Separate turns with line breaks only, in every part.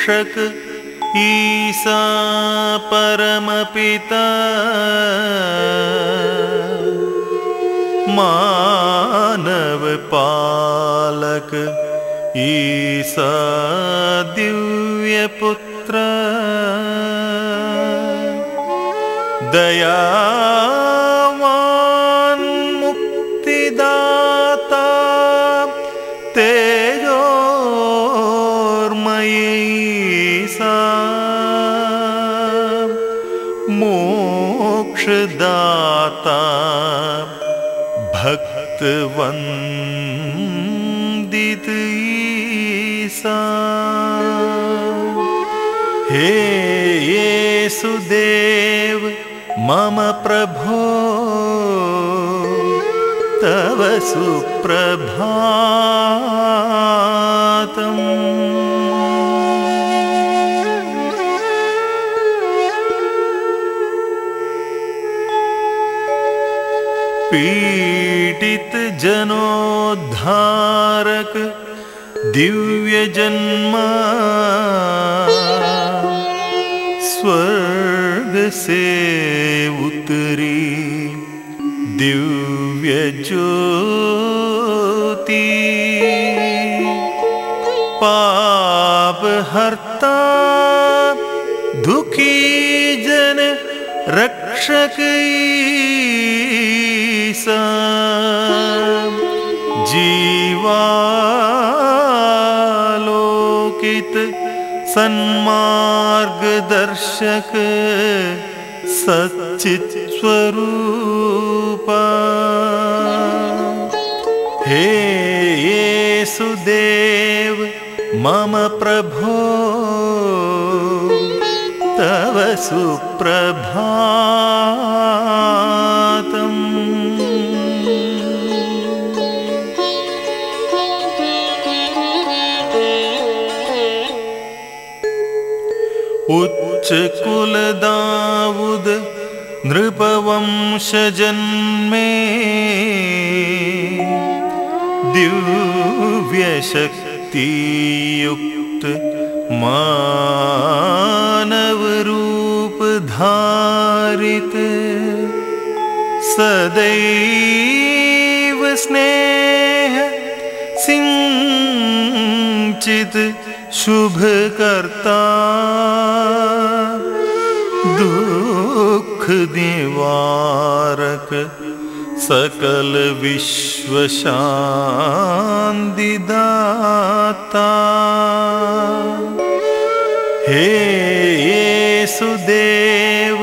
रक्षक ईसा परमपिता मानव पालक ईसा दिव्य पुत्र दयावान मुक्तिदाता तेजोमय ईसा मोक्षदाता भक्तवंदित ईसा। हे येसुदेव मम प्रभो तव सुप्रभातम्। पीडित जनोद्धारक दिव्य जन्म स्वर्ग से उतरी दिव्य ज्योति पाप हरता दुखी जन रक्षक ईसा जीवालोकित सन्मार्गदर्शक सच्चित् स्वरूपा। हे येसुदेव मम प्रभो तव सुप्रभातम्। उच्च कुल दाऊद नृपवंश जन्मे दिव्य शक्ति युक्त मानव रूप धारित सदैव स्नेह सिंचित शुभ करता दुख निवारक सकल विश्व शांति दाता। हे येसुदेव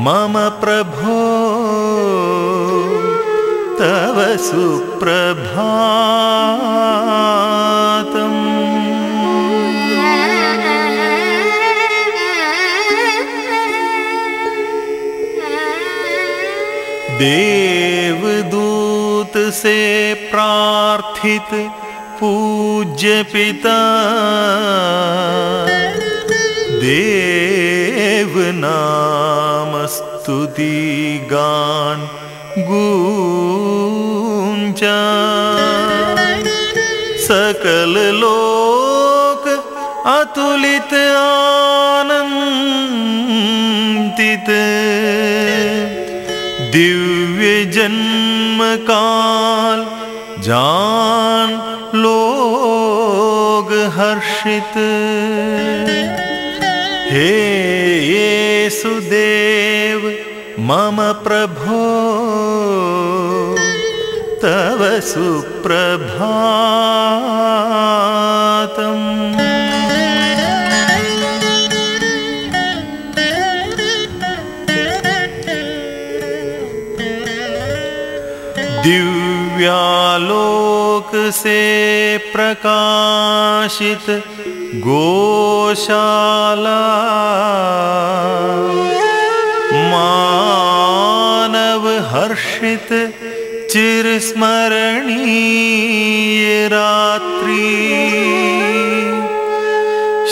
मम प्रभो तव सुप्रभातम्। देवदूत से प्रार्थित पूज्य पिता देव नाम स्तुति गान गूंजा सकल लोक अतुलित आनंदित दिव्य जन्म काल जान लोग हर्षित। हे येसुदेव मम प्रभो तव सुप्रभातम्। दिव्यालोक से प्रकाशित गोशाला मानव हर्षित चिरस्मरणीय रात्रि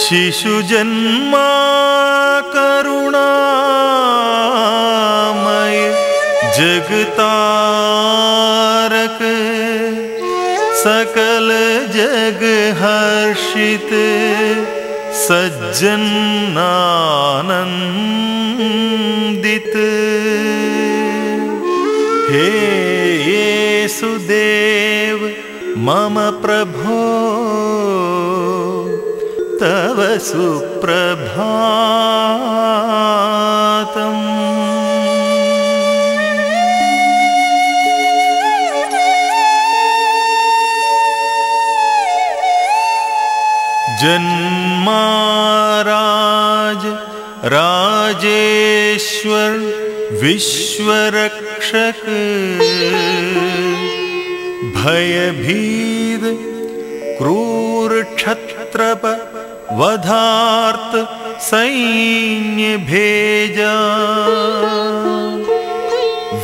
शिशु जन्मा करुणामय जगतारक सकल जग हर्षित सज्जनानंदित। हे येसुदेव मम प्रभो तव सुप्रभातम्। जन्माराज राजेश्वर विश्वरक्षक भयभीत क्रूर क्षत्रप वधार्थ सैन्य भेजा।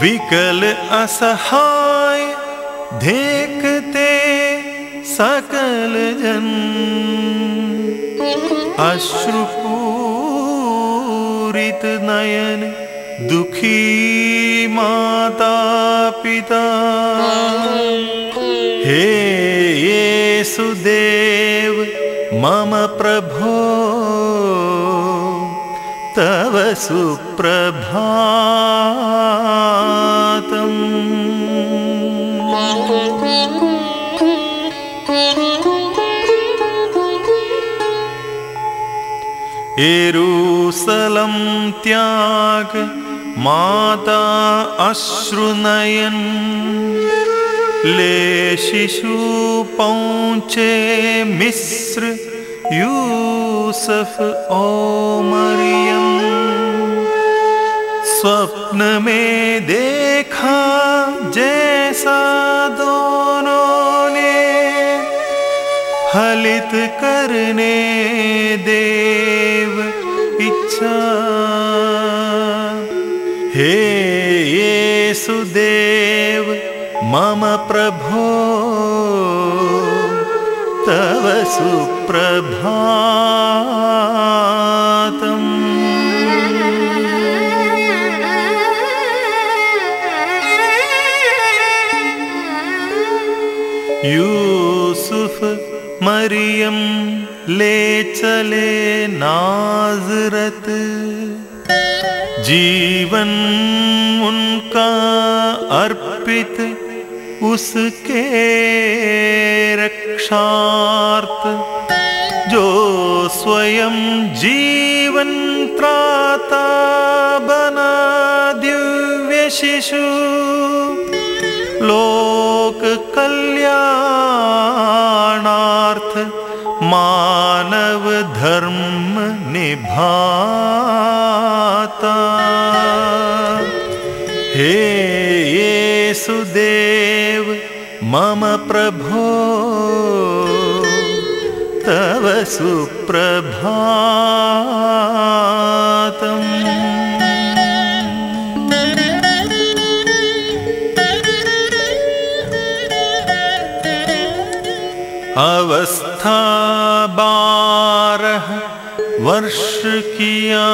विकल असहाय देखते सकल जन अश्रुपूरित नयन दुखी माता पिता। हे येसुदेव मम प्रभो तव सुप्रभातम्। यरूशलम त्याग माता अश्रुनयन। ले शिशु पहुँचे मिस्र यूसुफ ओ मरियम। स्वप्न में देखा जैसा दोनों ने फलित करने देव इच्छा। हे येसुदेव मम प्रभो तव सुप्रभातम्। यूसुफ मरियम ले चले नाज़रत। जीवन उनका अर्पित उसके रक्षार्थ। जो स्वयं जीवन त्राता बना दिव्य शिशु। लोक कल्याणार्थ मानव धर्म निभाता। हे येसुदेव मम प्रभो तव सुप्रभातम्। अवस्था 12 वर्ष किया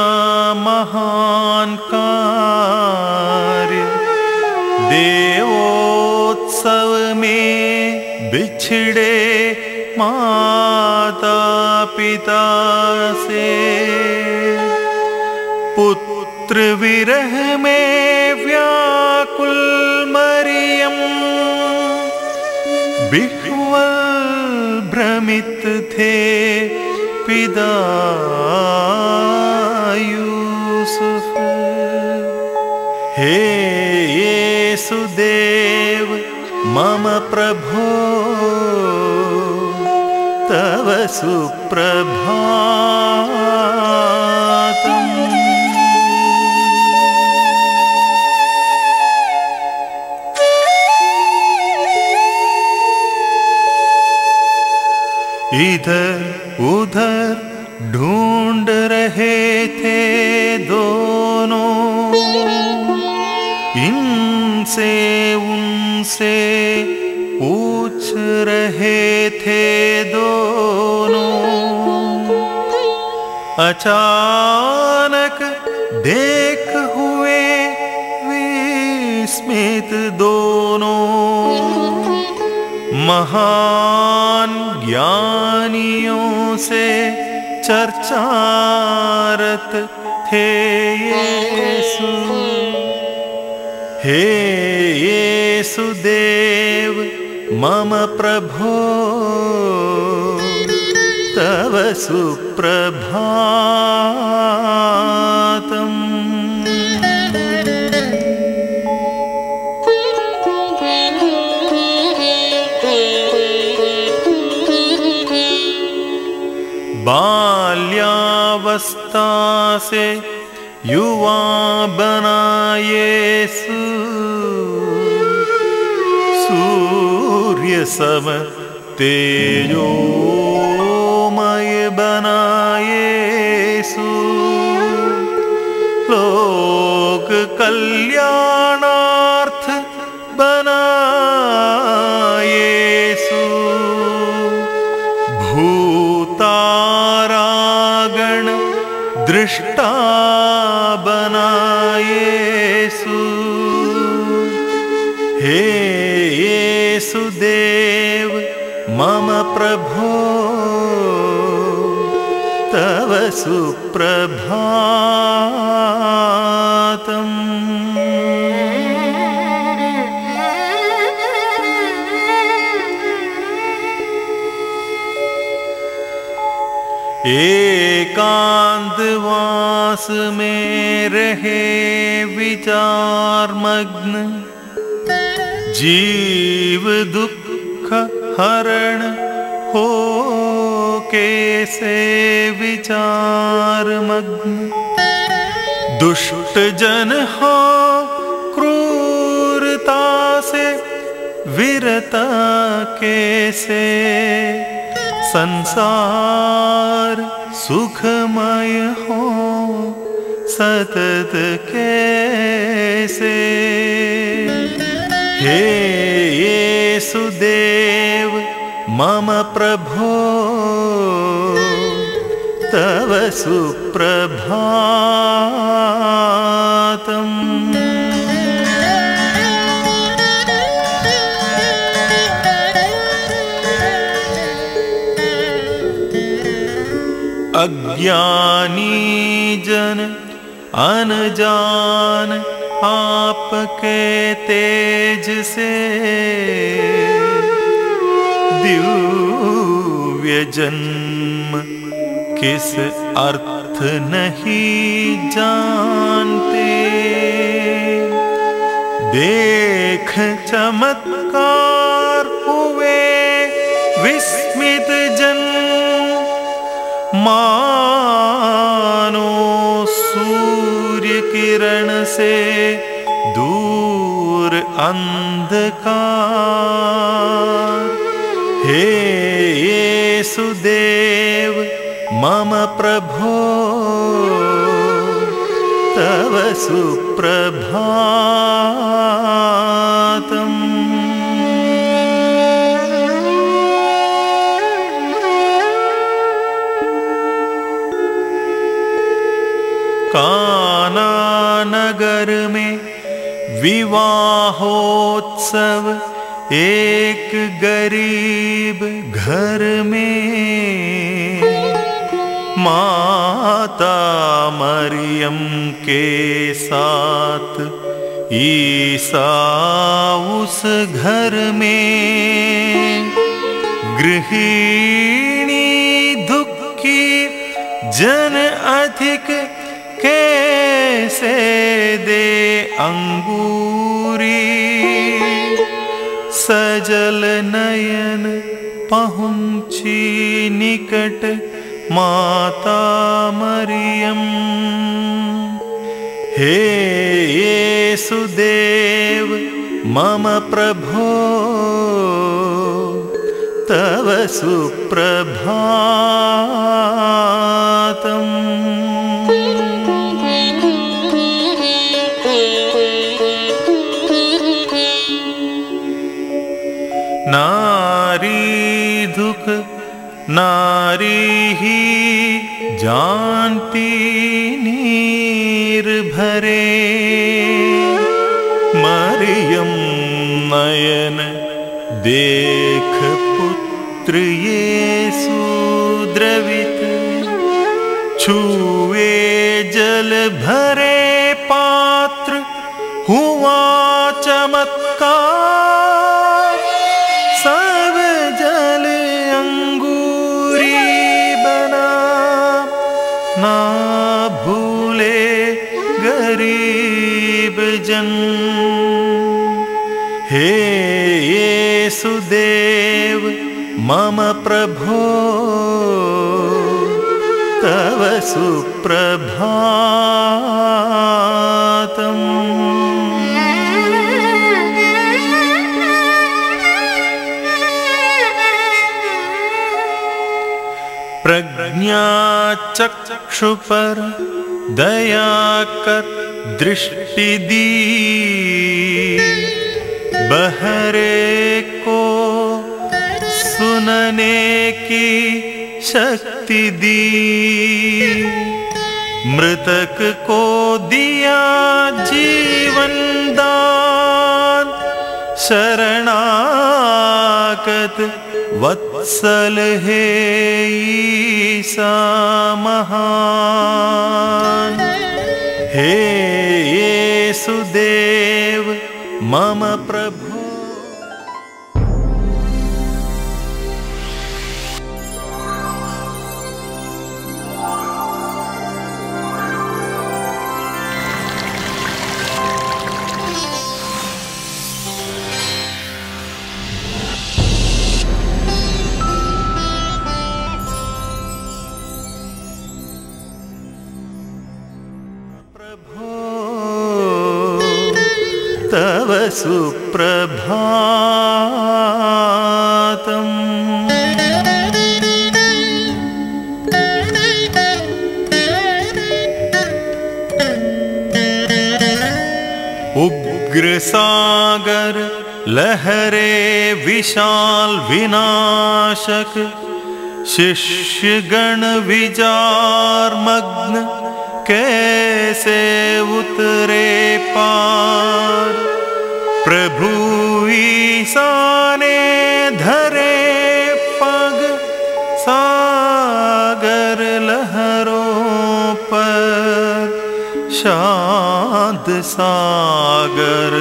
महान कार्य। देवोत्सव में बिछड़े माता पिता से। पुत्र विरह में व्याकुल मरियम। विह्वल भ्रमित थे पिता यूसुफ। हे येसुदेव मम प्रभो तव सुप्रभातम्। इधर उधर ढूंढ रहे थे दोनों। इनसे उनसे पूछ रहे थे दोनों। अचानक देख हुए विस्मित दोनों। महान ज्ञानियों से चर्चा विचारत थे यीशु। हे येसुदेव मम प्रभो तव सुप्रभातम्। बाल्यावस्था से युवा बना यीशु, सूर्य सम तेजोमय बना यीशु। लोक कल्याणार्थ बना यीशु। भूतारागण दृष्टा बना यीशु। हे येसुदेव मम प्रभो तव सुप्रभातम्। एकांतवास में रहे विचार मग्न, जीव दुख हरण हो कैसे विचार मग्न। दुष्ट जन हो क्रूरता से वीरता कैसे। संसार सुखमय हो सतत कैसे। हे येसुदेव मम प्रभो तव सुप्रभातम्। अज्ञानी जन अनजान आपके तेज से, दिव्य जन्म किस अर्थ नहीं जानते। देख चमत्कार हुए विस्मित जन, मानो सूर्य किरण से दूर अंधकार। हे येसुदेव मम प्रभो तव सुप्रभातम्। काना नगर में विवाहोत्सव एक गरीब घर में। माता मरियम के साथ ईसा उस घर में। गृहिणी दुखी जन अधिक कैसे दे अंगूरी। सजल नयन पहुंची निकट माता मरियम। हे येसुदेव मम प्रभो तव सुप्रभातम्। नारी दुख नारी ही जानती नीर भरे। मरियम नयन देख पुत्र येसु द्रवित। छुए जल भरे पात्र हुआ चमत्कार, सब जल अंगूरी बना, ना भूले गरीब जन। हे येसुदेव मम प्रभो तव सुप्रभातम्। प्रज्ञा चक्षु पर दया कर दृष्टि दी, बहरे को सुनने की शक्ति दी, मृतक को दिया जीवन दान, शरणागत वत्सल है ईसा महान। हे येसुदेव मम प्रभु। तव सुप्रभातम्। उग्र सागर लहरे विशाल विनाशक, शिष्य गण विजार मग्न कैसे उतरे पार। प्रभु ईसा ने धरे पग, सागर लहरों पर शांत सागर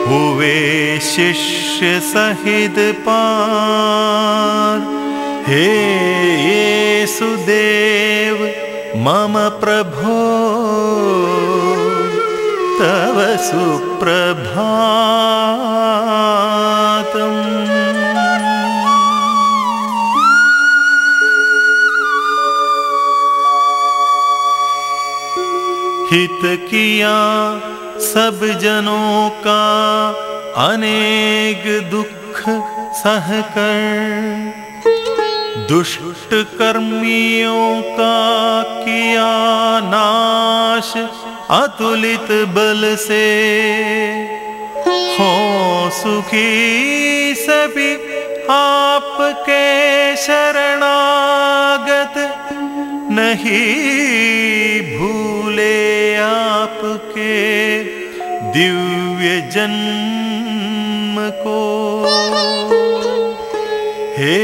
हुए शिष्य सहित पार। हे येसुदेव मम प्रभो तव सुप्रभातम्। हित किया सब जनों का अनेक दुख सहकर, दुष्ट कर्मियों का किया नाश अतुलित बल से। हो सुखी सभी आपके शरणागत, नहीं भूले आपके दिव्य जन्म को। हे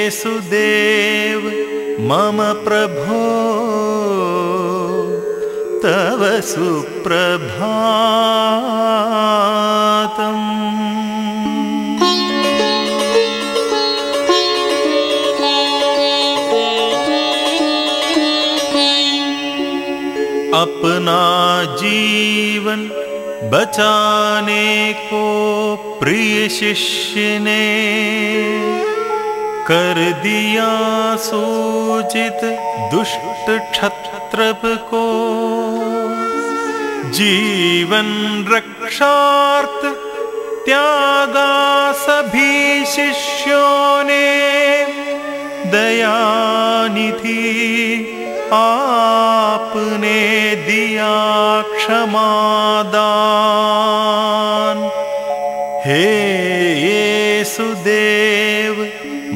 येसुदेव मम प्रभो तव सुप्रभातम्। अपना जीवन बचाने को प्रिय शिष्य ने कर दिया सूचित दुष्ट क्षत्रप को। जीवन रक्षार्थ त्यागा सभी शिष्यों ने, दयानिधि आपने दिया क्षमादान। हे येसुदेव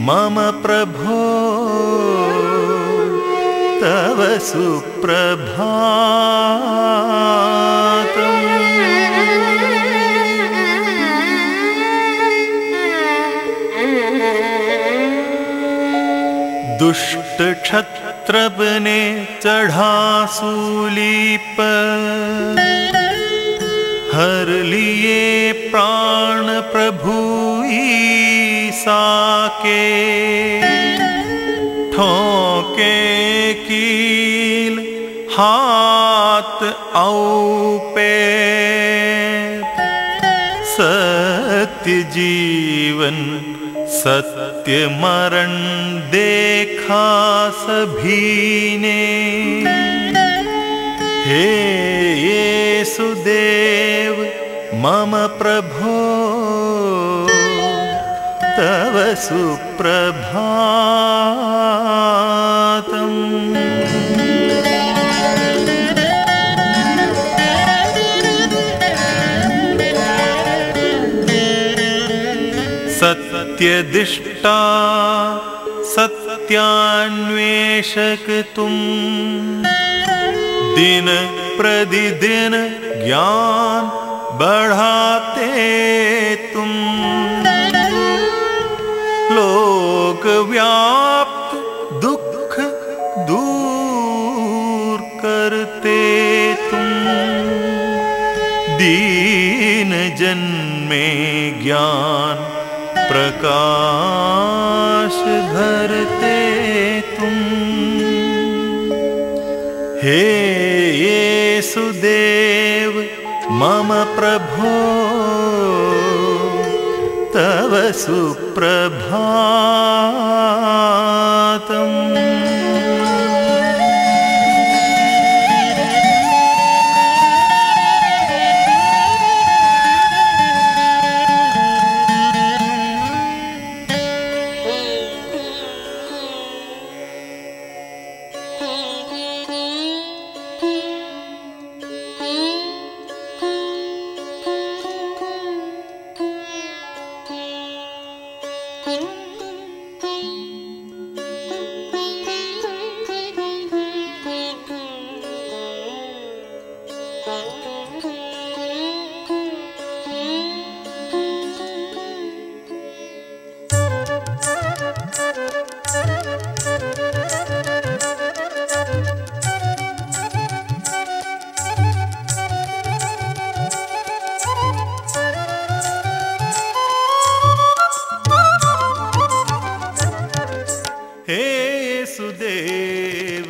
मम प्रभो तव सुप्रभातम्। दुष्ट क्षत्र शत्रप ने चढ़ा सूली पर, हर लिए प्राण प्रभु ईसा के। ठोके कील हाथ औ पैर, सत्य जीवन सत्य मरण देखा सभी ने। हे येसुदेव मम प्रभो तव सुप्रभातम्। सत्यदिष्टा सत्यान्वेषक तुम, दिन प्रतिदिन ज्ञान बढ़ाते तुम। लोक व्याप्त दुख दूर करते तुम, दीन जन में ज्ञान प्रकाश भरते तुम। हे येसुदेव मम प्रभो तव सुप्रभातम्। हे येसुदेव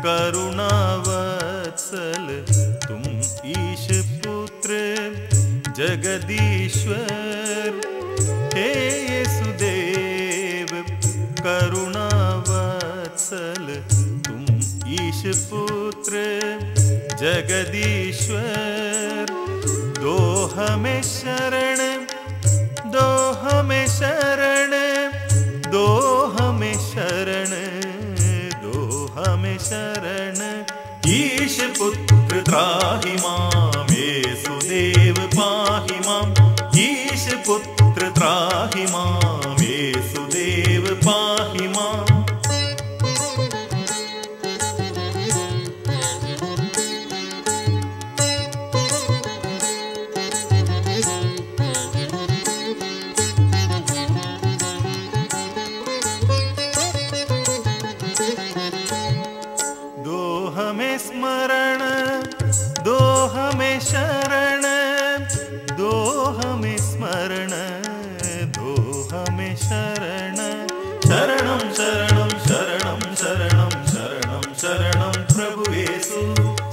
करुणावत्सल तुम ईश पुत्र जगदीश्वर। हे येसुदेव करुणावत्सल तुम ईश पुत्र जगदीश्वर। दो हमें शरण, दो हमें शरण, दो हमें शरण, दो हमें शरण। ईश पुत्र त्राहि मां, येसुदेव पाहि मां। ईश पुत्र त्राहि मां, येसुदेव पाहि मां। हमें स्मरण, दो हमें शरण, दो हमें स्मरण, दो हमें शरण। शरणं शरणं शरणं शरणं शरणं शरणं प्रभु येसु।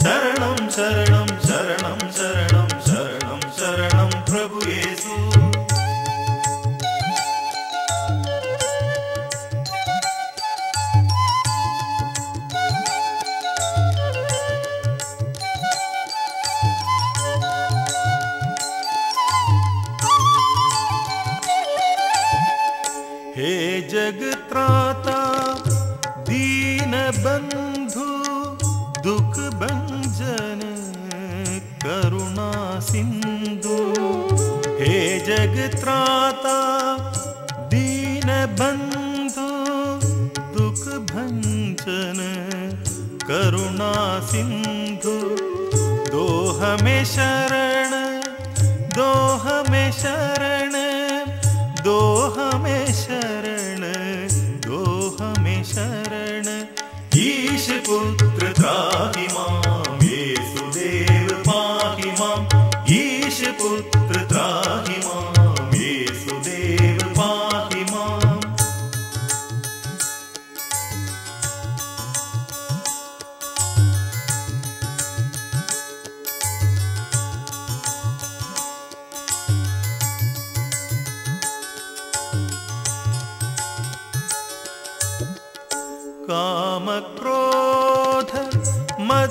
शरणं शरणं शरणं शरणं शरणं शरणं प्रभु येसु। हे जगत्राता दीन बंधु दुख भंजन करुणा सिंधु। हे जगत्राता दीन बंधु दुख भंजन करुणा सिंधु। दो हमें शरण, दो हमें शरण, दो हमें शरण, दो हमें शरण।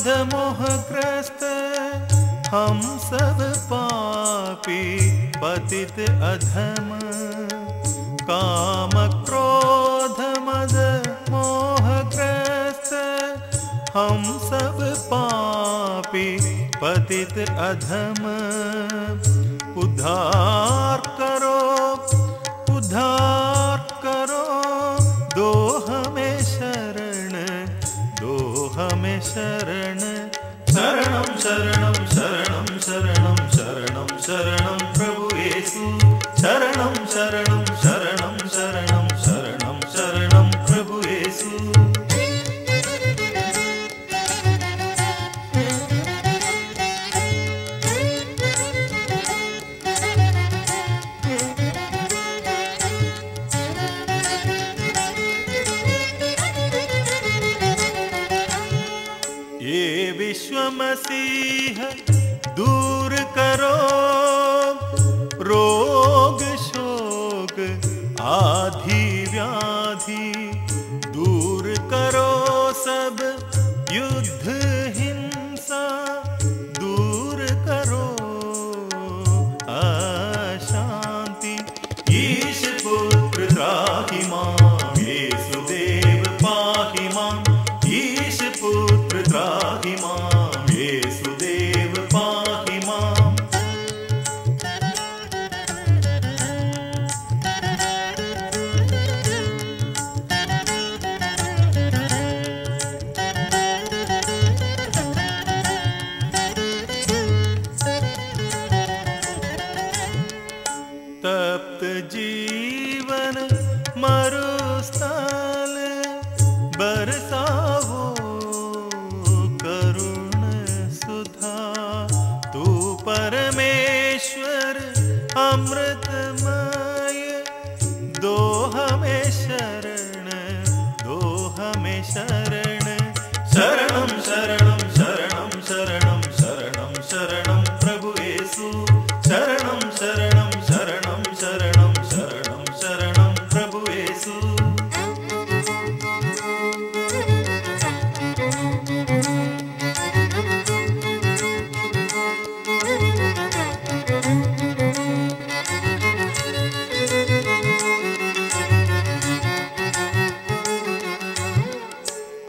मद मोहग्रस्त हम सब पापी पतित अधम। काम क्रोध मद मोहग्रस्त हम सब पापी पतित अधम। उद्धार करो दो हमें शरण, दो हमें शरण। शरणं शरणं शरणं शरणं शरणं शरणं प्रभु येसु। शरणं शरणं शरणं शरणं शरणं शरणं प्रभु येसु। ये विश्व मसीह दूर करो रोग शोक आधि व्याधि। दूर करो सब युद्ध हिंसा, दूर करो अशांति। ईश पुत्र त्राहि मां, येसुदेव पाहि मां। ईश पुत्र त्राहि मां, येसुदेव पाहि मां। तप्त जीवन मरुस्थल बरसावो करुण सुधा। तू परमेश्वर अमृतमय, दो हमें शरण, दो हमें शरण। शरणं शरणं शरणं शरणं शरणं शरणं प्रभु येसु। शरणं शरणं शरणं शरणं शरणं शरणं प्रभु येसु।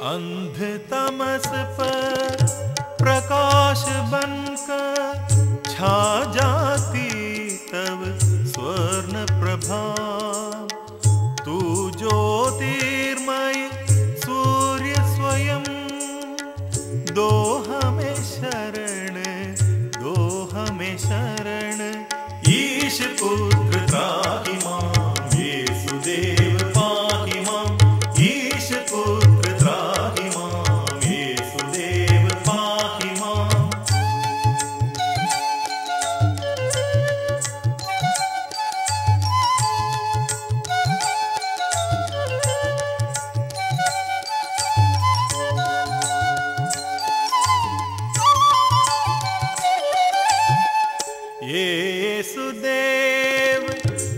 अंध तमस पर प्रकाश बनकर छा जाती तब स्वर्ण प्रभा। तू ज्योतिर्मय सूर्य स्वयं, दो हमें शरण, दो हमें शरण। ईश पुत्र त्राहि मां, येसुदेव पाहि मां। ईश पुत्र त्राहि मां, येसुदेव पाहि मां। येसुदेव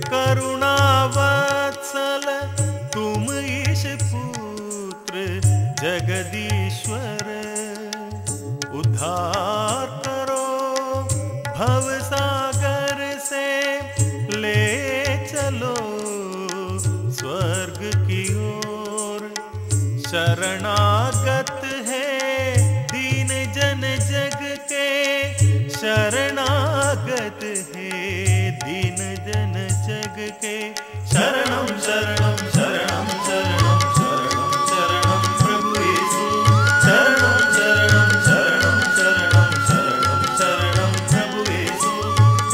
करुणावत्सल, तुम ईश पुत्र जगदीश्वर। उद्धार करो भवसागर से, ले चलो स्वर्ग की ओर। शरणागत है दीन जन जग के, शरणागत है दीन जन जग के। शरणं शरणं शरणं शरणं शरणं शरणं प्रभु येसु। शरणं शरणं शरणं शरणं शरणं शरणं प्रभु येसु।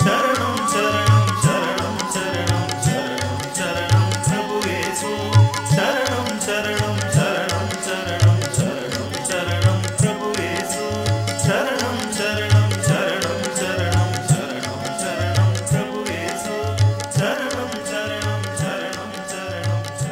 शरणं शरणं शरणं शरणं शरणं शरणं प्रभु येसु। शरणं शरणं शरणं शरणं शरणं शरणं प्रभु येसु। शरणं शरणं शरणं शरणं शरणं शरणं प्रभु येसु। शरणं शरणं शरणं शरणं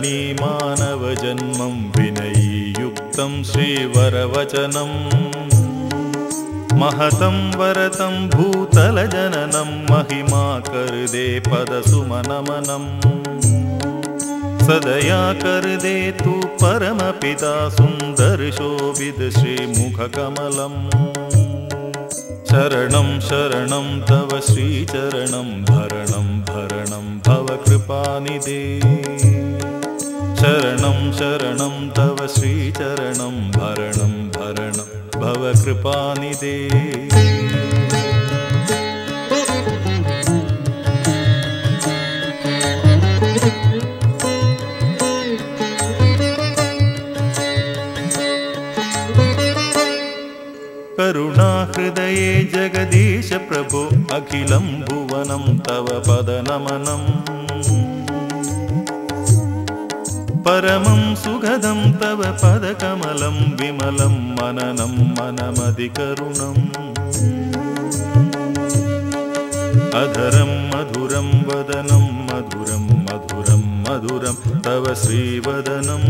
धरणी मानवजन्मं विनयीयुक्तं श्रीवरवचनं महतं वरतं भूतलजननं महिमा कर दे पदसुमनमनं सदया कर दे तू परमपिता सुंदर शोभित श्रीमुखकमलम् शरणं शरणं तव श्रीचरणं भरणं भरणं भव कृपानिधे शरणं शरणं तव श्रीचरणं भरणं भरणं भव कृपानिधे करुणाहृदये जगदीश प्रभो अखिलं भुवनं तव पदनमनं परमं सुखदं तव पदकमलं विमलं मननं मनमधिकरुणम् अधरं मधुरं वदनं मधुरं मधुरं मधुरं तव श्रीवदनम्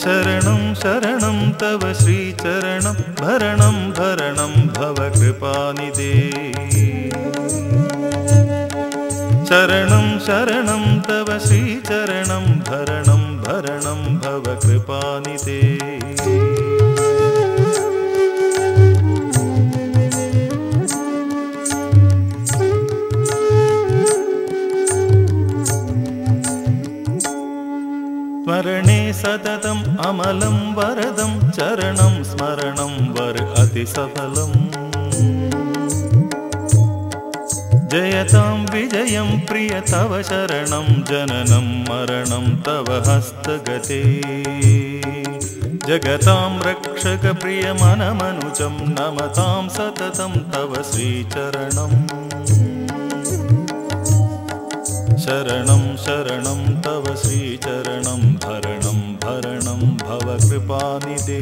शरणं शरणं तव श्रीचरणं भरणं भरणं भव कृपानिधे शरणं शरणं तव श्रीचरणं भरणं भरणं भव कृपानिधे स्मरणे सततम् अमलं वरदं चरणं स्मरणं वर अतिसफलम् जयतां विजयं प्रिय तव शरणं जननं मरणं तव हस्तगते जगतां रक्षक प्रिय मनमनुजं नमतां सततं तव श्रीचरणम् शरणं शरणं तव श्रीचरणं भरणं भरणं भव कृपानिधे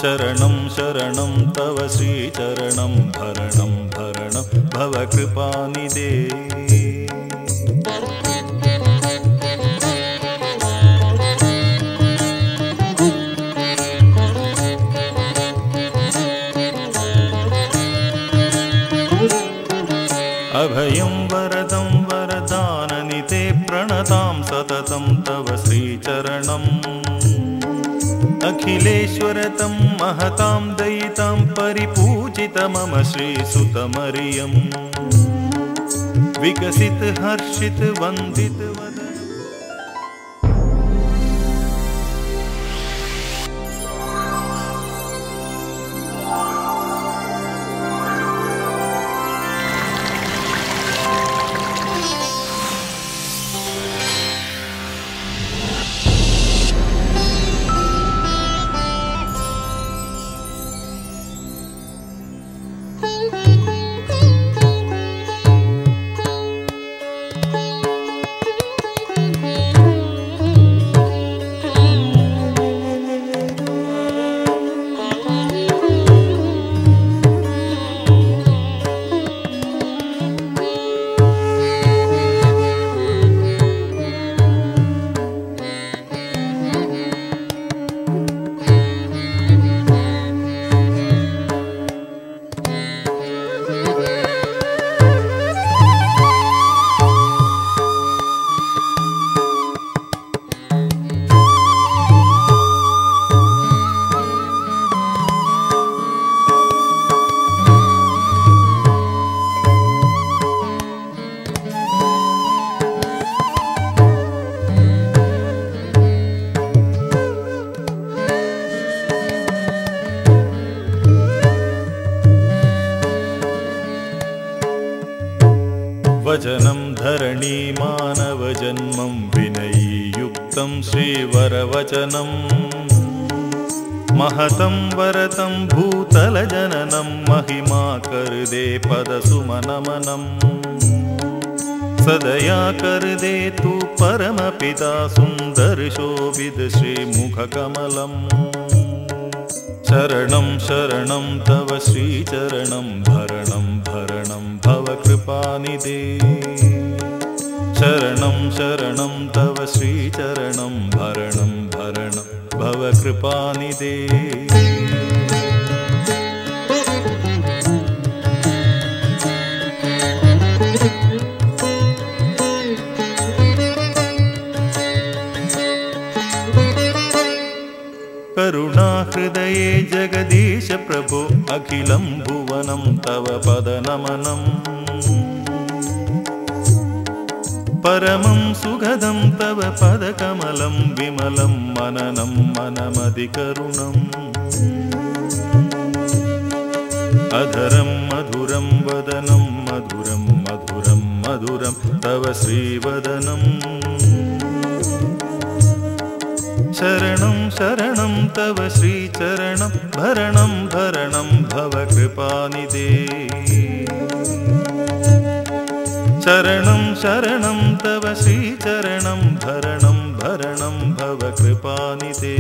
शरणं शरणं तव श्रीचरणं भरणं भरणं भव कृपानिधे अभयं वरदं वरदाननिधे प्रणतां सततं तव श्रीचरणम् अखिलेश्वरतं महतां दयितां परिपूजित मम श्रीसुतमरियं विकसित हर्षित वन्दित वचनं धरणी मानवजन्मं विनयीयुक्तं श्रीवरवचनं महतं वरतं भूतलजननं महिमा कर दे पदसुमनमनं सदया कर दे तू परमपिता सुंदर शोभित श्रीमुखकमलम् शरणं शरणं तव श्रीचरणं भरणं भरणं भव कृपानिधे शरणं शरणं तव श्रीचरणं भरणं भरणं भव कृपानिधे करुणाहृदये जगदीश प्रभो अखिलं भुवनं तव पदनमनं परमं सुखदं तव पदकमलं विमलं मननं मनमधिकरुणम् अधरं मधुरं वदनं मधुरं मधुरं मधुरं तव श्रीवदनम् शरणं शरणं तव श्रीचरणं भरणं भरणं भव कृपानिधे शरणं शरणं तव श्रीचरणं भरणं भरणं भव कृपानिधे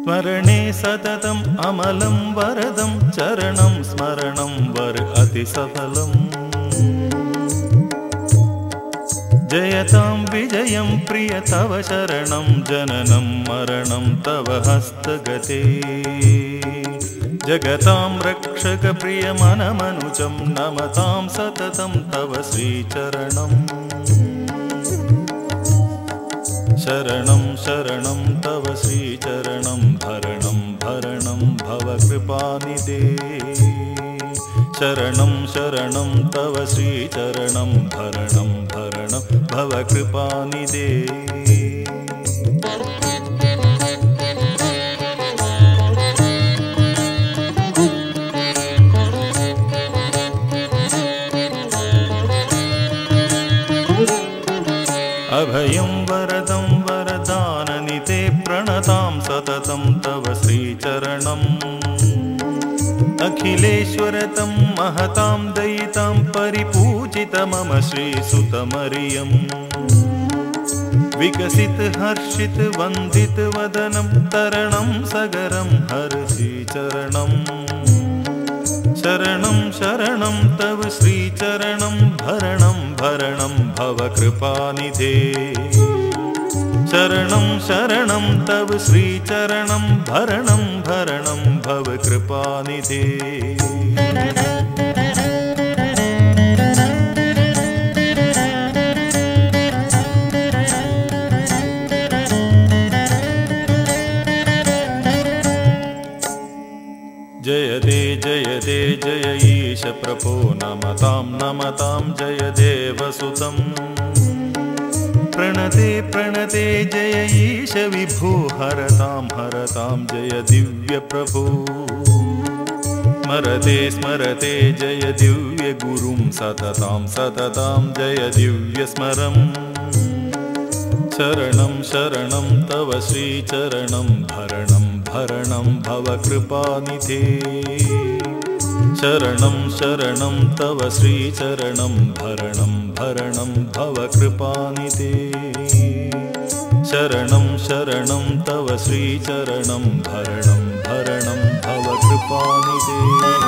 स्मरणे सततम् अमलं वरदं चरणं स्मरणं वर अतिसफलम् जयतां विजयं प्रिय तव शरणं जननं मरणं तव हस्तगते जगतां रक्षक प्रिय मनमनुजं नमतां सततं तव श्रीचरणम् शरणं शरणं तव श्रीचरणं भरणं भरणं भव कृपानिधे शरणं शरणं तव श्रीचरणं भरणं भरणं भव कृपानिधे अभयं वरदं वरदाननिते प्रणतां सततं तव श्रीचरणम् अखिलेश्वर तं महतां दयितां परिपूजित मम श्रीसुतमरियम् विकसित हर्षित वन्दित वदनं तरणं सगरं हर्षिचरणम् शरणं शरणं तव श्रीचरणं भरणं भरणं भव कृपानिधे शरणं शरणं तव श्रीचरणं भरणं भरणं भव कृपानिधे जय दे जय ईश प्रभो नमतां नमतां जय देवसुतं प्रणते प्रणते जय ईश विभो हरतां हरतां जय दिव्य प्रभो स्मरते स्मरते जय दिव्य गुरुं सततां सततां जय दिव्य स्मरम् शरणं शरणं तव श्रीचरणं भरणं भरणं भव कृपानिधे शरणं शरणं तव श्रीचरणं भरणं भरणं भव कृपानिधे शरणं शरणं तव श्रीचरणं भरणं भरणं भव कृपानिधे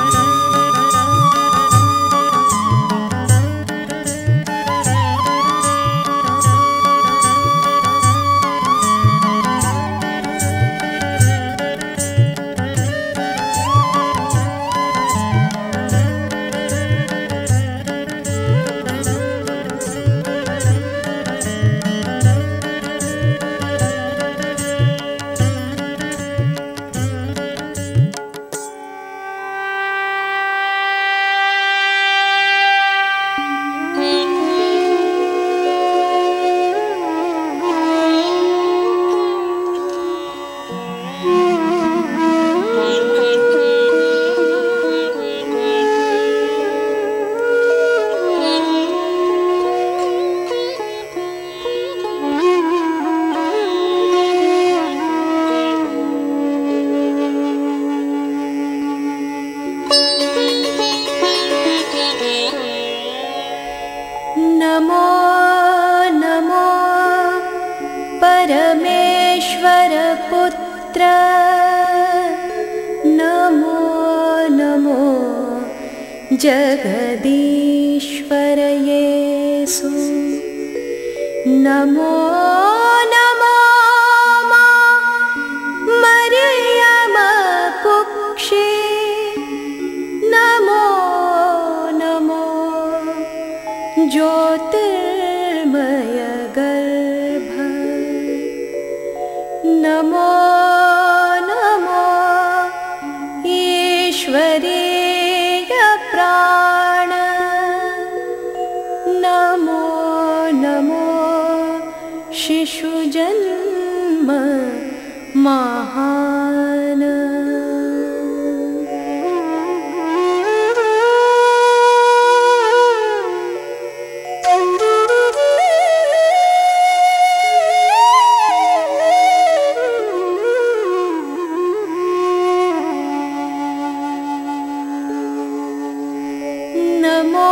परमेश्वर पुत्र नमो नमो जगदीश्वर येसु नमो नमो मरियम कुक्षे नमो नमो ज्योतिर्मय गर्भ नमो नमो ईश्वरीय प्राण नमो नमो शिशुजन्म महान नमो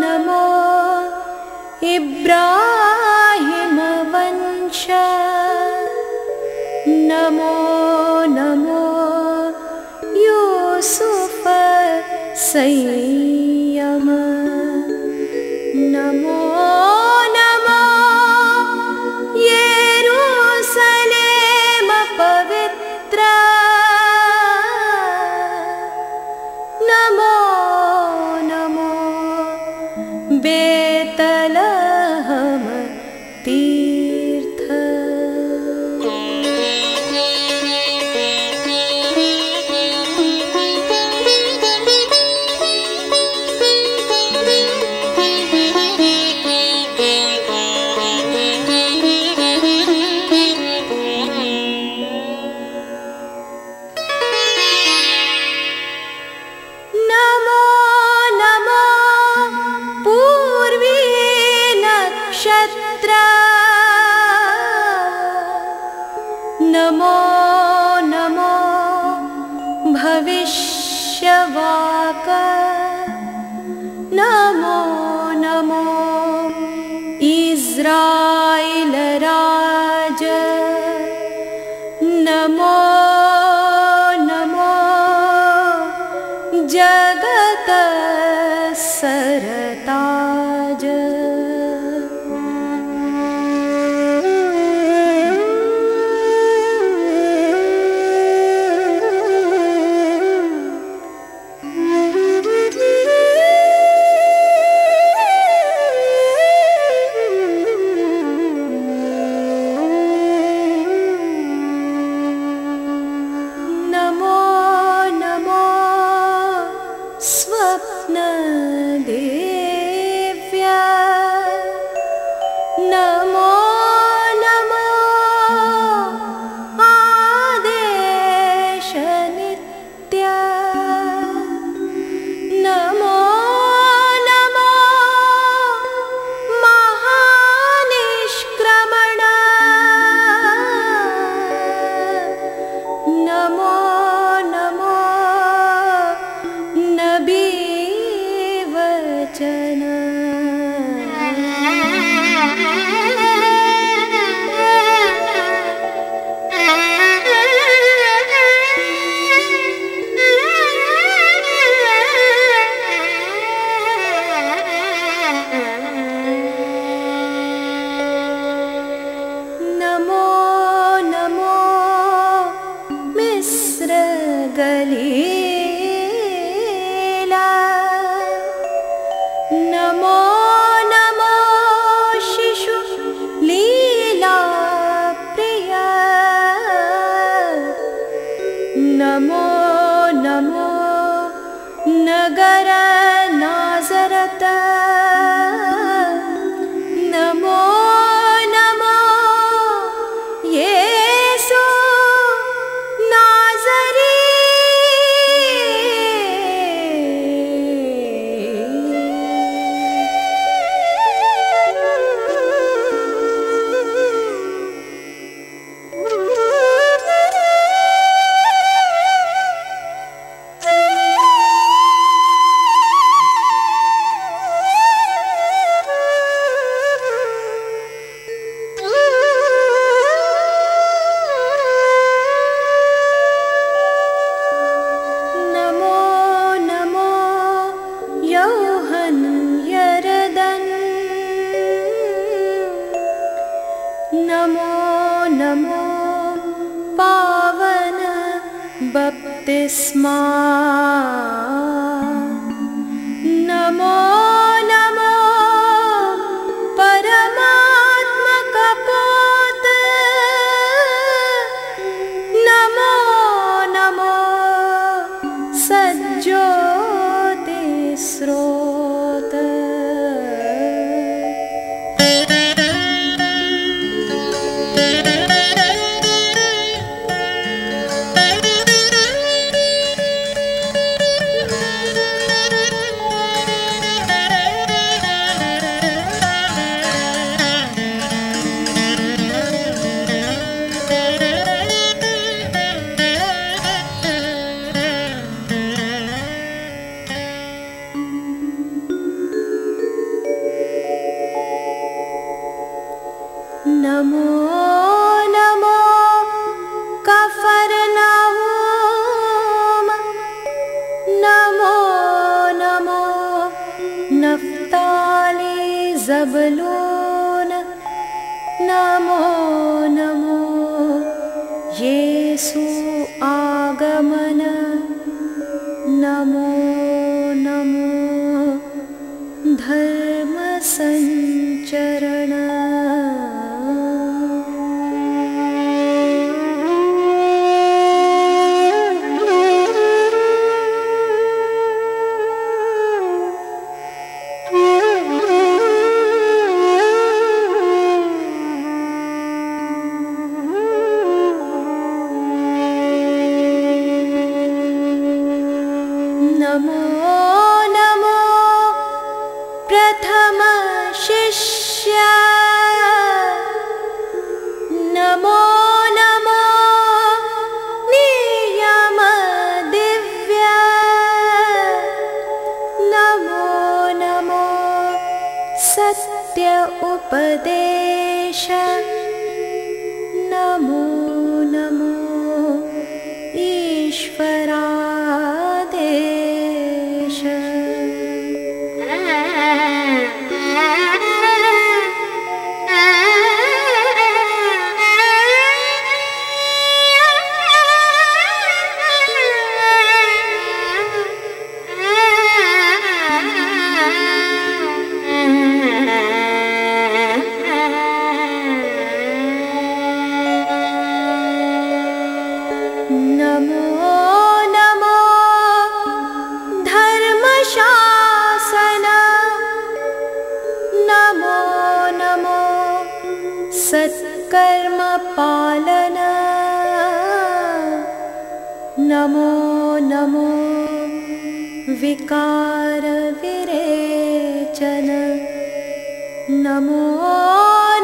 नमो इब्राहिम वंश नमो नमो यूसुफ संयम नमो नमो यरूशलेम पवित्र नमो नमो बेतलहम तीर्थ नमो नमो पूर्वी नक्षत्र नमो नमो भविष्यवाक नमो नमो इस्राएल राज नमो नमो जगत सरताज नमो पावन बप्तिस्मा नमो नमो परमात्मा कपोत नमो नमो सज्जोति स्रोत नमो नमो कफरनहूम नमो नमो नफ्ताली ज़बूलून नमो नमो येसु आगमन नमो नमो धर्म संचरण नमो नमो प्रथम शिष्य नमो नमो नियम दिव्य नमो नमो सत्य उपदेश नमो नमो ईश्वरादेश नमो नमो धर्मशासन नमो नमो सत्कर्म पालन नमो नमो विकार विरेचन नमो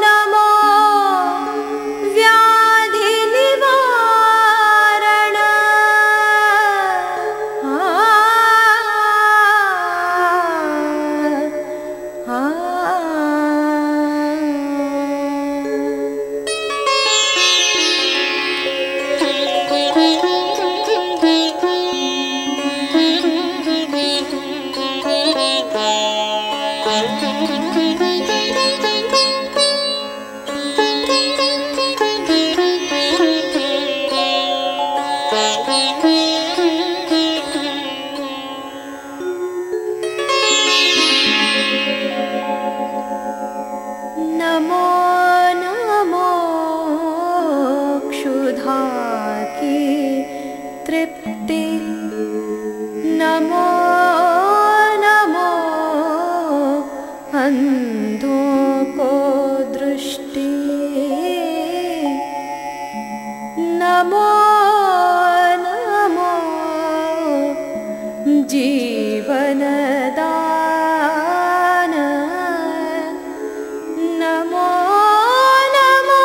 नमो व्याधि निवारण नमो नमो क्षुधा की तृप्ति नमो नमो अंधों को दृष्टि नमो नमो जीवन दान नमो नमो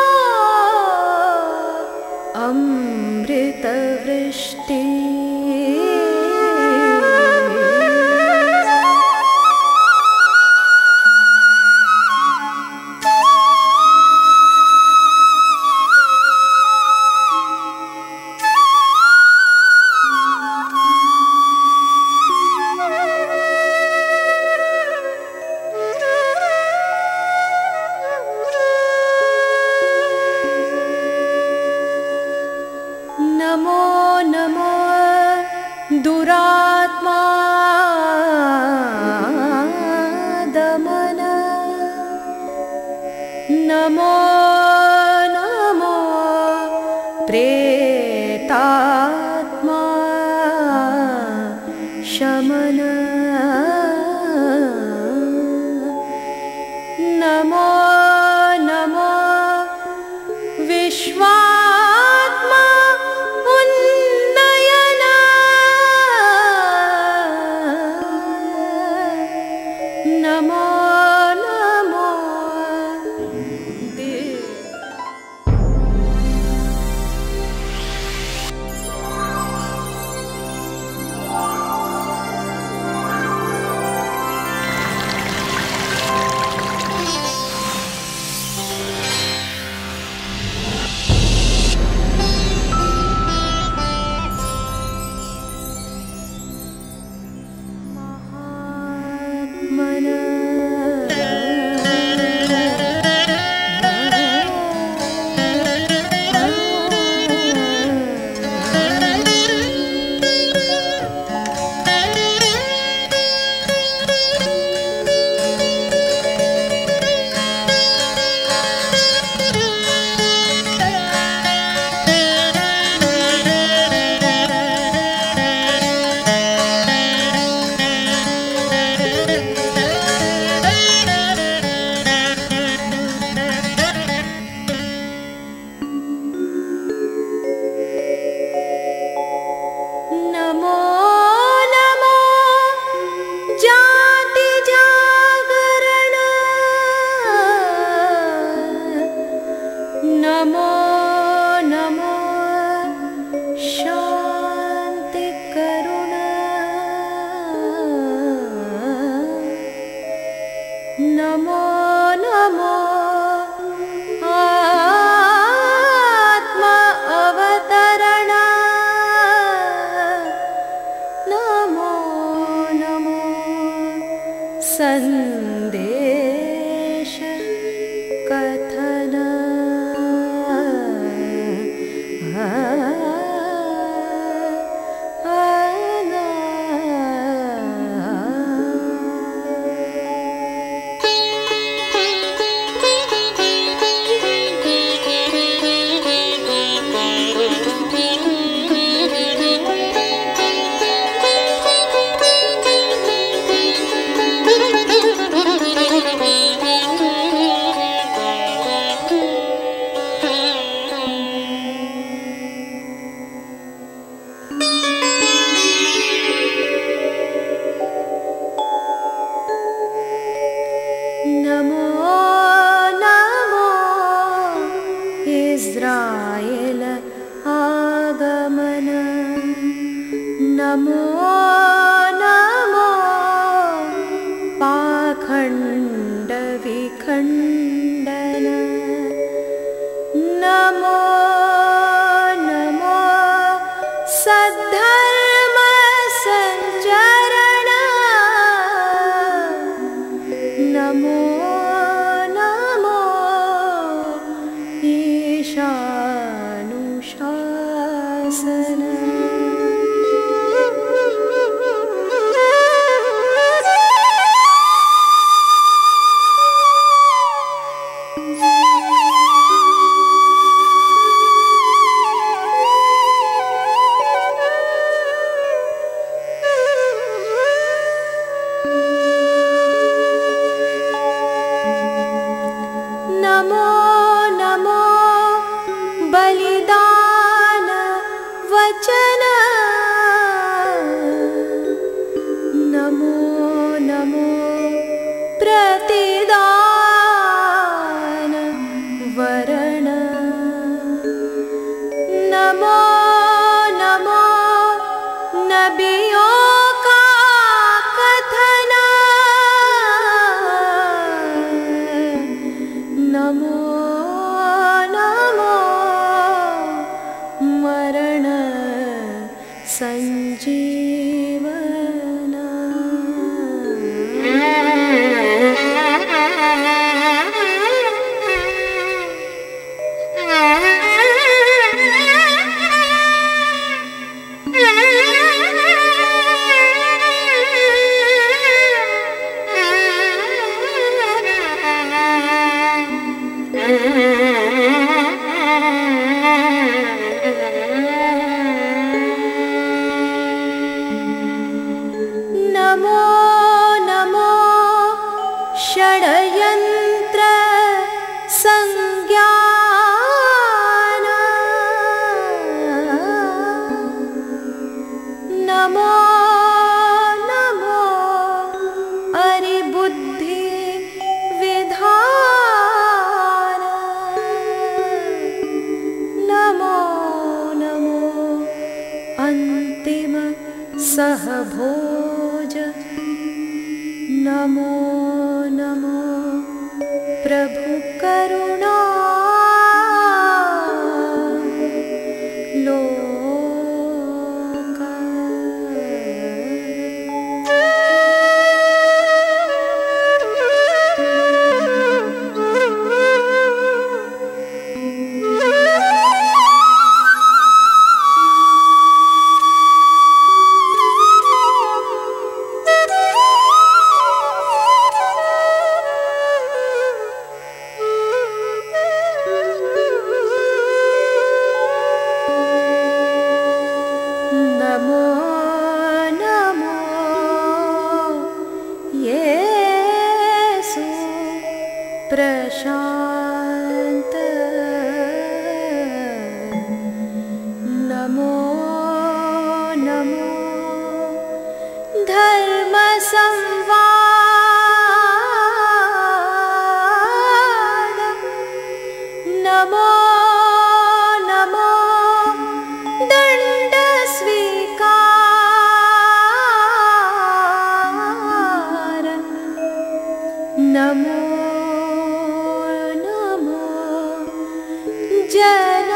अमृत वृष्टि प्रेतात्मा शमन नमो नमो विश्वात्मा उन्नयन नमो नमो नमो नमो आत्मा अवतरण नमो नमो संदेश कथन नमो नमो इस्राएल आगमन नमो नमो पाखंड विखंडन नमो नमो सद्धर्म संचरण नमो नमो ईशानुशासन नमो नमो बलिदान वचन नमो नमो प्रतिदान वरण नमो नमो नबियों का कथन नमो नमो मरण संजीवन सह भोज। नमो नमो प्रभु करुणा प्रशांत। नमो नमो धर्म संवाद। नमो नमो दंड स्वीकार। नमो जन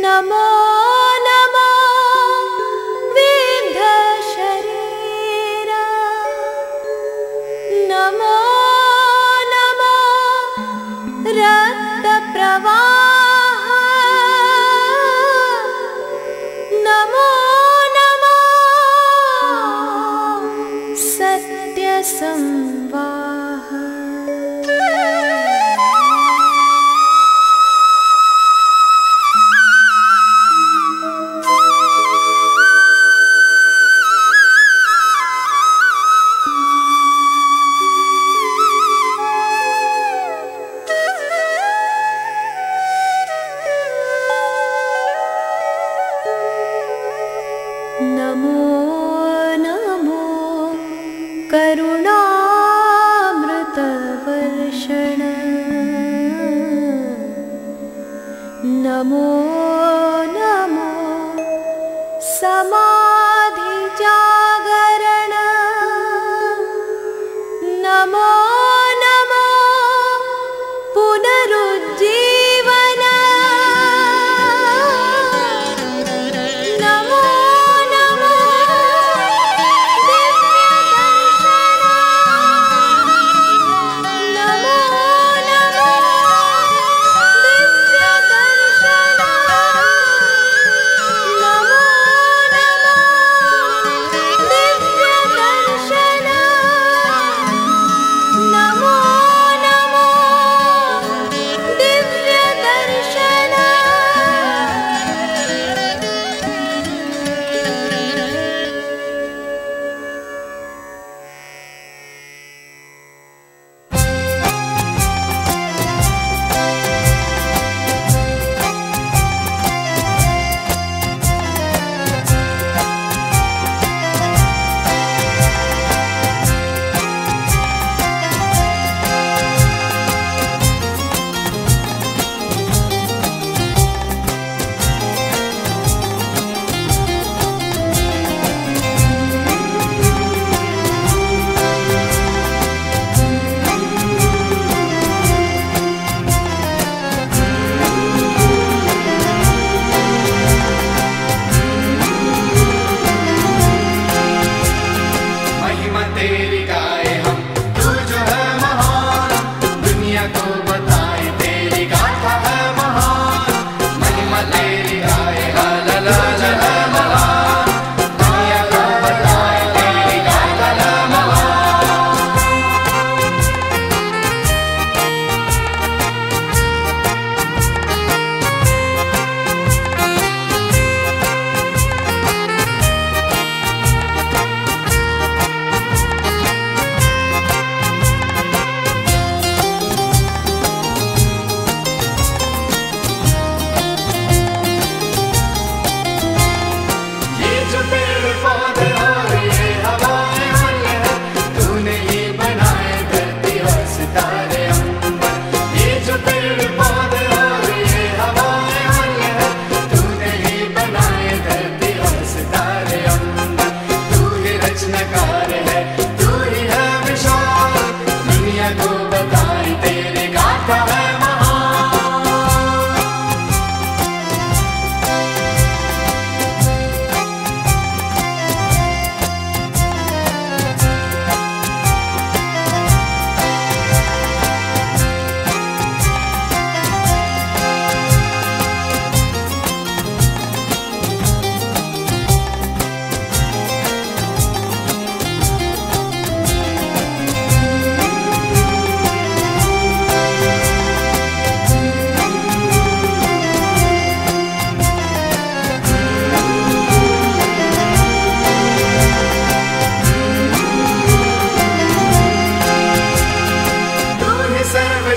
नमो नमो विंध्य शरीर। नमो नमो रक्त प्रवाह। नमो नमो सत्य संवाह। नमो नमो करुणामृतवर्षण। नमो नमो समाधि जागरण। नमो नमो पुनरुज्जीवन।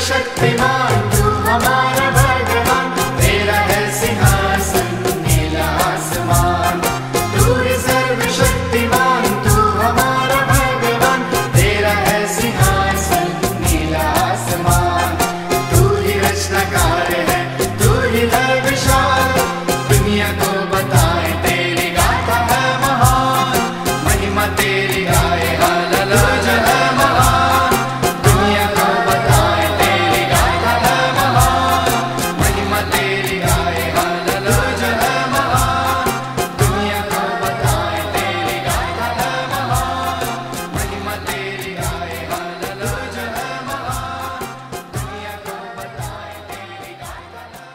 सर्वशक्तिमान तू हमारा भगवान, तेरा है सिंहासन नीला आसमान। तू ही सर्वशक्तिमान तू हमारा भगवान, तेरा है सिंहासन नीला आसमान। तू ही रचनाकार है, तू ही है विशाल, दुनिया को बताए तेरी गाथा है महान। महिमा तेरी गाए हालेलुया है महान, दुनिया को बताए तेरी गाथा है महान। महिमा तेरी गाए हालेलुया है महान, दुनिया को बताए तेरी गाथा है महान। महिमा तेरी गाए हालेलुया है महान, दुनिया को बताए तेरी गाथा है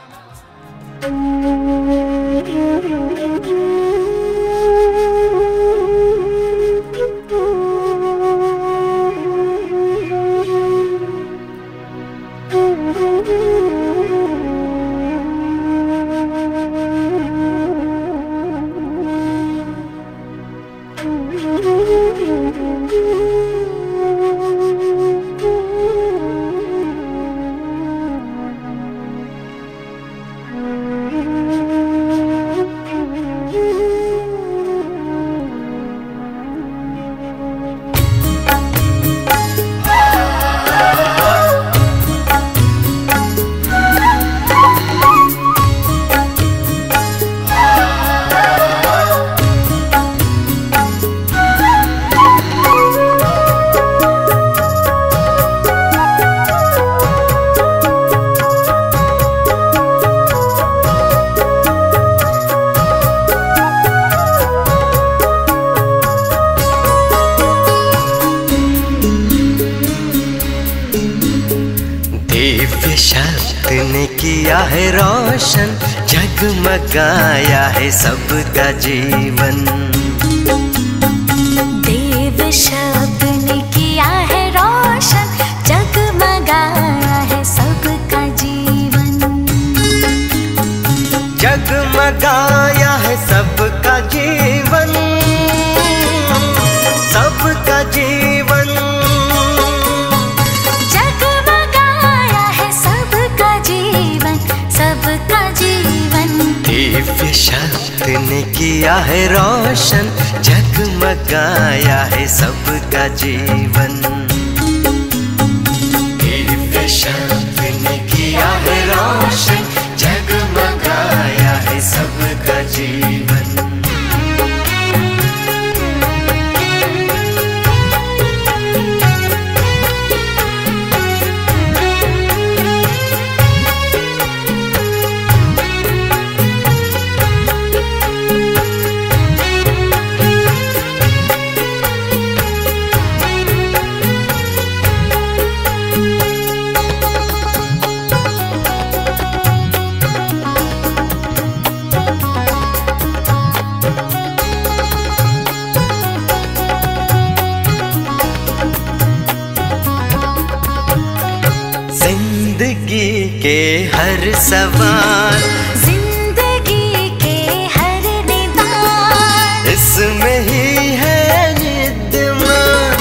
दिव्य शब्द ने किया है रोशन, जगमगाया है सबका जीवन।
दिव्य शब्द ने किया है रोशन, जगमगाया है सबका जीवन।
जगमगाया है सबका जीवन, सबका जीवन।
जगमगाया है सबका जीवन, सबका जीवन।
दिव्य शब्द ने किया है रोशन, जगमगाया है सबका जीवन। दिव्य शब्द ने किया है रोशन, जगमगाया है सबका जीवन। जिंदगी के हर सवाल,
जिंदगी के हर निदान,
इसमें ही है विद्यमान,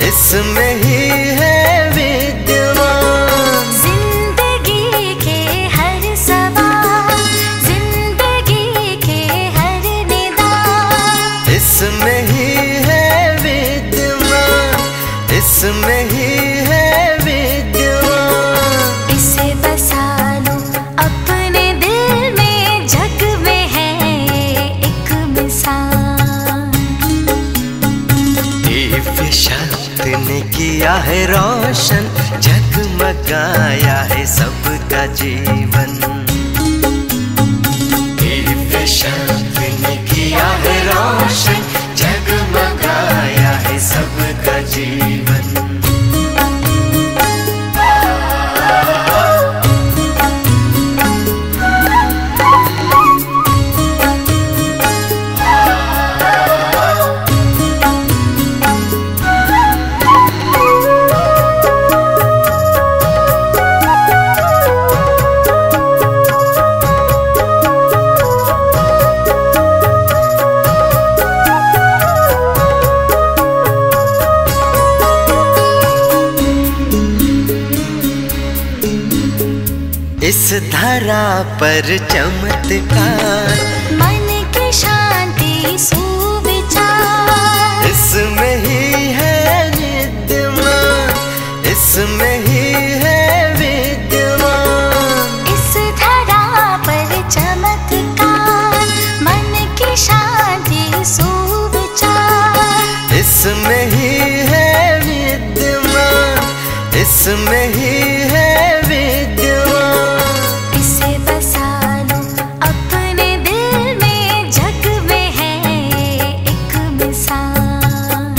इसमें ही है विद्यमान।
जिंदगी के हर सवाल, जिंदगी के हर निदान,
इसमें ही है विद्यमान, इसमें ही है विद्यमान।
इसे बसा लो अपने दिल में, जग में है एक मिसाल।
दिव्य शब्द ने किया है रोशन, जगमगाया है सबका जीवन। दिव्य शब्द ने किया है रोशन, जगमगाया है सबका जीवन। धरा पर चमत्कार,
मन की शांति सुविचार,
इसमें ही है विद्यमान, इसमें ही है विद्यमान।
इस धरा पर चमत्कार, मन की शांति सुविचार,
इसमें ही है विद्यमान, इसमें ही है विद्यमान।
इसे बसा लो अपने दिल में, जग में है एक मिसाल।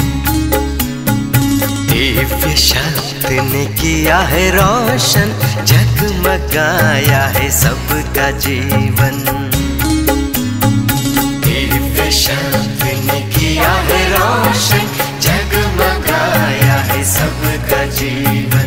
दिव्य शक्ति ने किया है रोशन, जगमगाया है सबका जीवन। दिव्य शक्ति ने किया है रोशन, जगमगाया है सबका जीवन।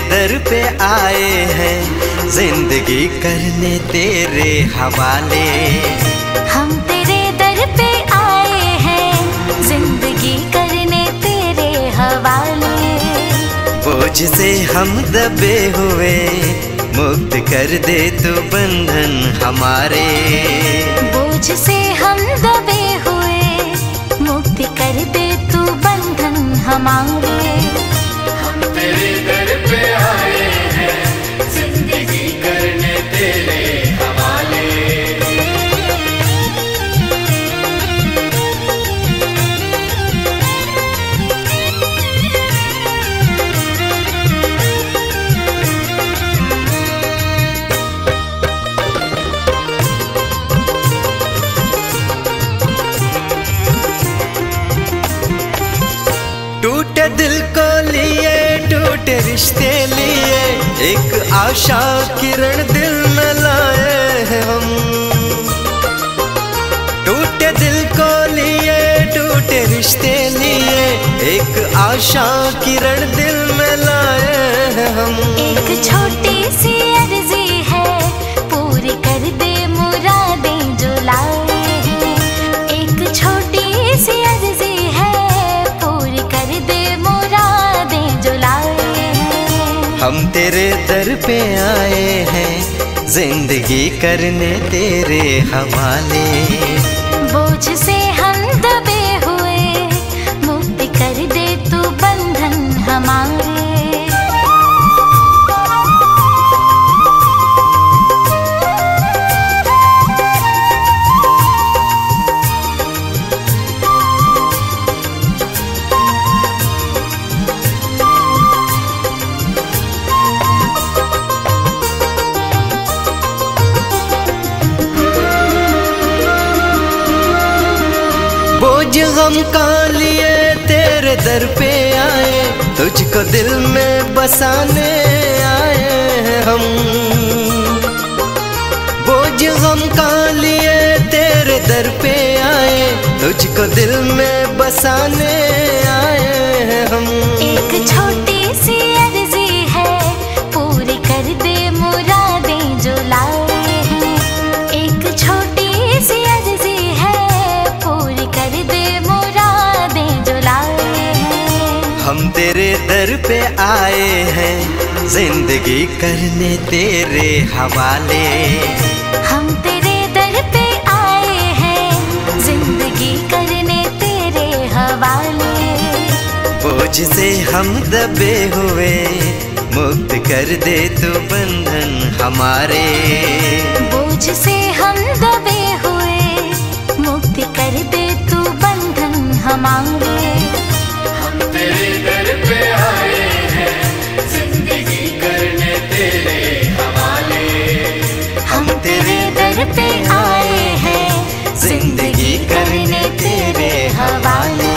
दर पे आए हैं, जिंदगी करने तेरे हवाले।
हम तेरे दर पे आए हैं, जिंदगी करने तेरे हवाले।
बोझ से हम दबे हुए, मुक्त कर दे तू बंधन हमारे।
बोझ से हम दबे हुए, मुक्त कर दे तू बंधन हमारे।
हम तेरे दर पे आए हैं, जिंदगी करने तेरे हवाले।
टूटे दिल को लिए, टूटे रिश्ते लिए, एक आशा किरण दिल में लाए हैं हम। टूटे दिल को लिए, टूटे रिश्ते लिए, एक आशा किरण दिल में लाए हैं हम।
एक छोटी सी अर्जी है, पूरी कर दे मुरादें जो लाए हैं। एक छोटी सी अर्जी है, पूरी कर दे मुरादें जो लाए हैं।
हम तेरे दर पे आए हैं, जिंदगी करने तेरे हवाले।
बोझ से हम दबे हुए, मुक्त कर दे तू बंधन हमारे।
बोझ गम का लिए तेरे दर पे आए, तुझको दिल में बसाने आए हैं हम। बोझ गम का लिए तेरे दर पे आए, तुझको दिल में बसाने आए हैं हम।
एक छोटी सी अर्जी है, पूरी कर दे मुरादें जो लाए हैं। एक छोटी सी अर्जी है, पूरी कर दे मुरादें जो लाए हैं।
हम तेरे दर पे आए हैं, जिंदगी करने तेरे हवाले।
हम तेरे दर पे आए हैं, जिंदगी करने तेरे हवाले।
बोझ से हम दबे हुए, मुक्त कर दे तू बंधन हमारे।
बोझ से हम दबे हुए, मुक्त कर दे तू बंधन हमारे।
हम तेरे दर पे आए हैं, जिंदगी करने तेरे हवाले।
हम तेरे दर पे आए हैं, जिंदगी करने तेरे हवाले।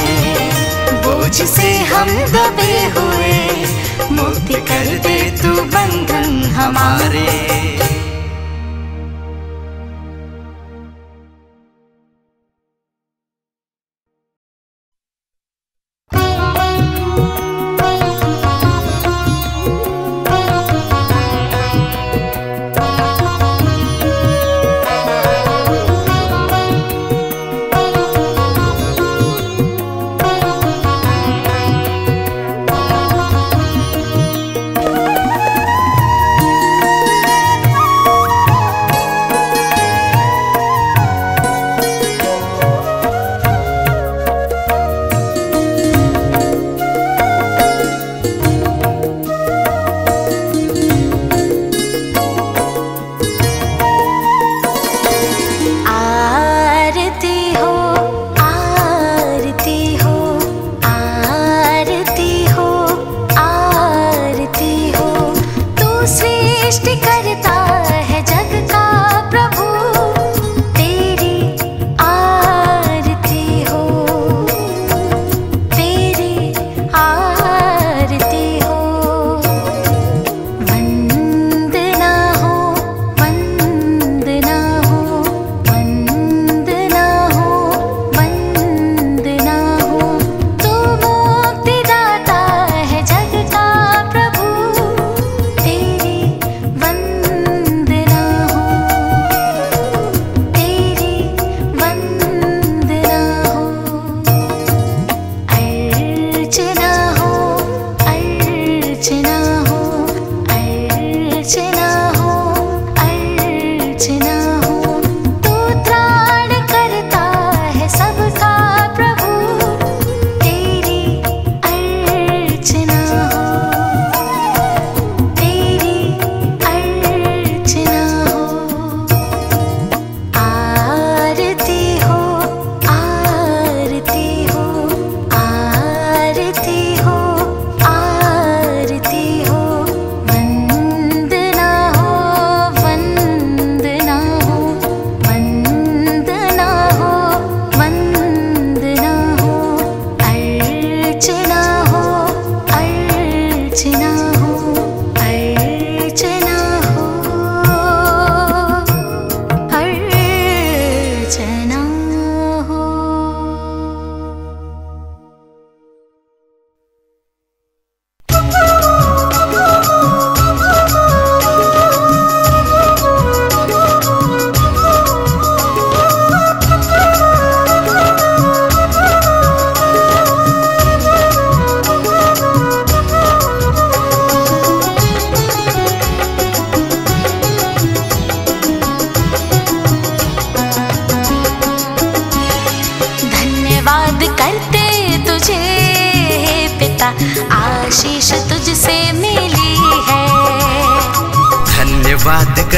बोझ से हम दबे हुए, मुक्त कर दे तू बंधन हमारे।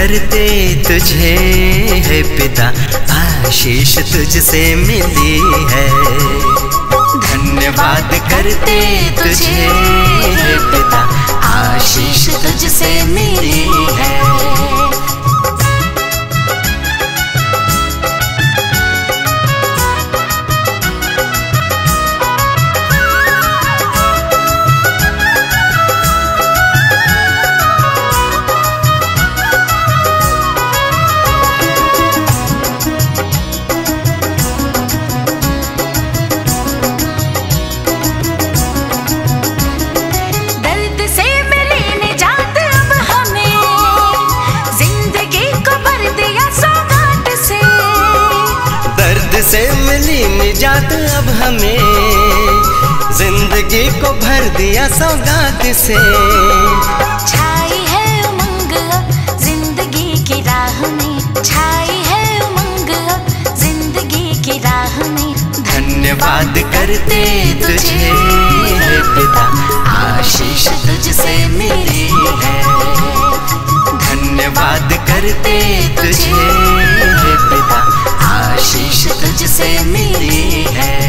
करते तुझे है पिता, आशीष तुझसे मिली है। धन्यवाद करते तुझे है पिता, आशीष तुझसे मिली है। से मिली निजात अब हमें, जिंदगी को भर दिया सौगात से।
छाई है उमंग अब जिंदगी की राह में, छाई है उमंग अब जिंदगी की राह में।
धन्यवाद करते तुझे है पिता, आशीष तुझसे मिली है। धन्यवाद करते तुझे है पिता, आशीष तुझसे मिली है।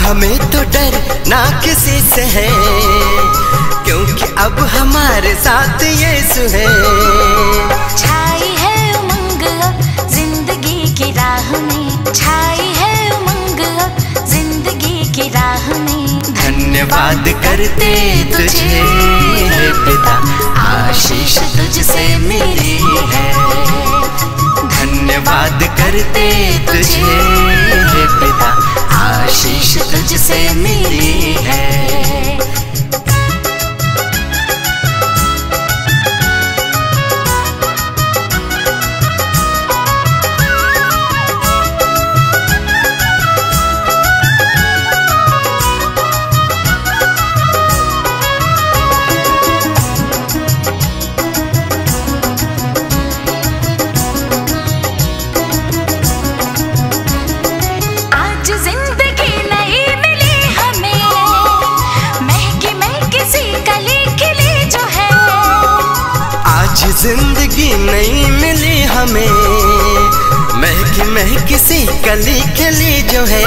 हमें तो डर ना किसी से है, क्योंकि अब हमारे साथ यीशु है।
छाई है उमंग अब जिंदगी की राह में, छाई है उमंग अब जिंदगी की राह में।
धन्यवाद करते तुझे है पिता, आशीष तुझसे मिली है। धन्यवाद करते तुझे है पिता, आशीष तुझसे मिली है। जिंदगी नहीं मिली हमें, महकी महकी सी कली खिली जो है।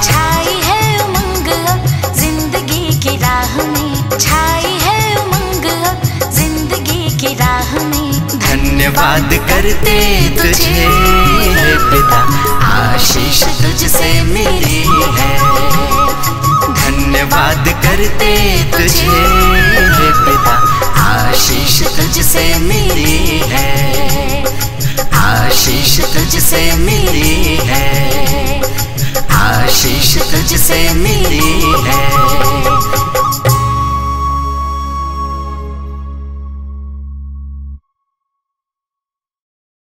छाई है उमंग अब जिंदगी की राह में, छाई है उमंग अब जिंदगी की राह में।
धन्यवाद करते तुझे है पिता, आशीष तुझसे मिली है। धन्यवाद करते तुझे है पिता, आशीष तुझसे मिली है। आशीष तुझसे मिली है, आशीष तुझसे मिली है।